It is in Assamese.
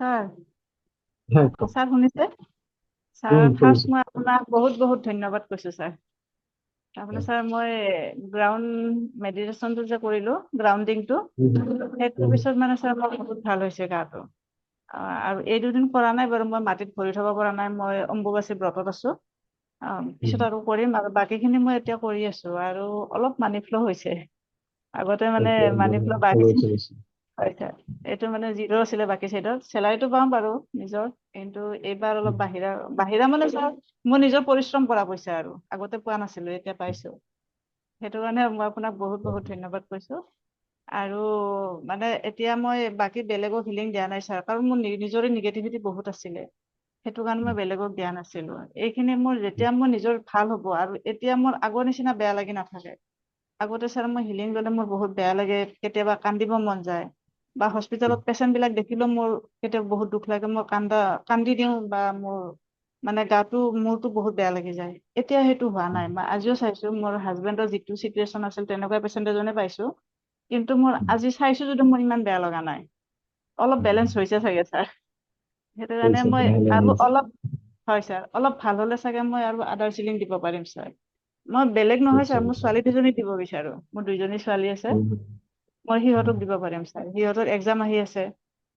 ছাৰ হ্যাঁ কওক। ছাৰ শুনিছে? ছাৰ শুনিছো। ফাৰ্ষ্ট মই আপোনাক বহুত বহুত ধন্যবাদ কৈছো ছাৰ। তাৰমানে হুম, ছাৰ মই গ্ৰাউণ্ড মেডিটেশ্যনটো যে কৰিলো গ্ৰাউণ্ডিংটো, হুম, সেইটোৰ হুম, পিছত মানে ছাৰ মোৰ বহুত ভাল হৈছে গাটো। আৰু এই দুদিন কৰা নাই বাৰু, মই মাটিত ভৰি থব পৰা নাই, মই অম্বুবাচী ব্ৰতত আছো। হুম, পিছত আৰু কৰিম, আৰু বাকীখিনি মই এতিয়া কৰি আছো, আৰু অলপ মানি ফ্ল' হৈছে। আগতে মানে তাকে মানি মই ফ্ল' সৰু বাঢ়িছিল। চলিছো। হয় ছাৰ, এইটো মানে জিৰ' আছিলে বাকী চাইডত, চেলাৰীটো পাওঁ বাৰু নিজৰ, কিন্তু এইবাৰ অলপ হুম, বাহিৰা বাহিৰা মানে ছাৰ মই নিজৰ পৰিশ্ৰম কৰা পইচা, আৰু আগতে পোৱা নাছিলো এতিয়া পাইছো। সেইটো কাৰণে মই আপোনাক বহুত বহুত ধন্যবাদ কৈছো। আৰু মানে এতিয়া মই বাকী বেলেগক হিলিং দিয়া নাই ছাৰ, কাৰণ মোৰ নিজৰে নিগেটিভিটি বহুত আছিলে। সেইটো কাৰণে মই বেলেগক দিয়া নাছিলো। এইখিনি মোৰ হুম, যেতিয়া মোৰ নিজৰ ভাল হ'ব, আৰু এতিয়া মোৰ আগৰ নিচিনা বেয়া লাগি নাথাকে। আগতে ছাৰ মই হিলিং গলে মোৰ বহুত বেয়া লাগে, কেতিয়াবা কান্দিব মন যায়, বা হুম, হস্পিটেলত পেচেণ্ট বিলাক দেখিলেও মোৰ কেতিয়াবা বহুত দুখ লাগে, মই কান্দি দিওঁ, বা মোৰ মানে গাটো মোৰতো বহুত বেয়া লাগি যায়। এতিয়া সেইটো হোৱা নাই, মই আজিও চাইছো মোৰ হাজবেণ্ডৰ যিটো চিটুৱেশ্যন আছিল তেনেকুৱা পেচেণ্ট এজনে পাইছো, কিন্তু মোৰ হুম, আজি চাইছো যদি মোৰ ইমান বেয়া লগা নাই। অলপ হুম। বেলেঞ্চ হৈছে চাগে ছাৰ। সেইটো কাৰণে হৈছে মই লাহে লাহে আৰু হৈছে। অলপ, হয় ছাৰ, অলপ ভাল হলে চাগে মই আৰু আদাৰ চিলিং দিব পাৰিম ছাৰ। মই বেলেগ নহয় নিশ্চয় ছাৰ, মোৰ নিশ্চয়। ছোৱালী দুজনী দিব বিচাৰো, মোৰ দুইজনী ছোৱালী আছে। হুম, মই হুম, সিহঁতক দিব পাৰিম ছাৰ, সিহঁতৰ এক্সাম আহি আছে।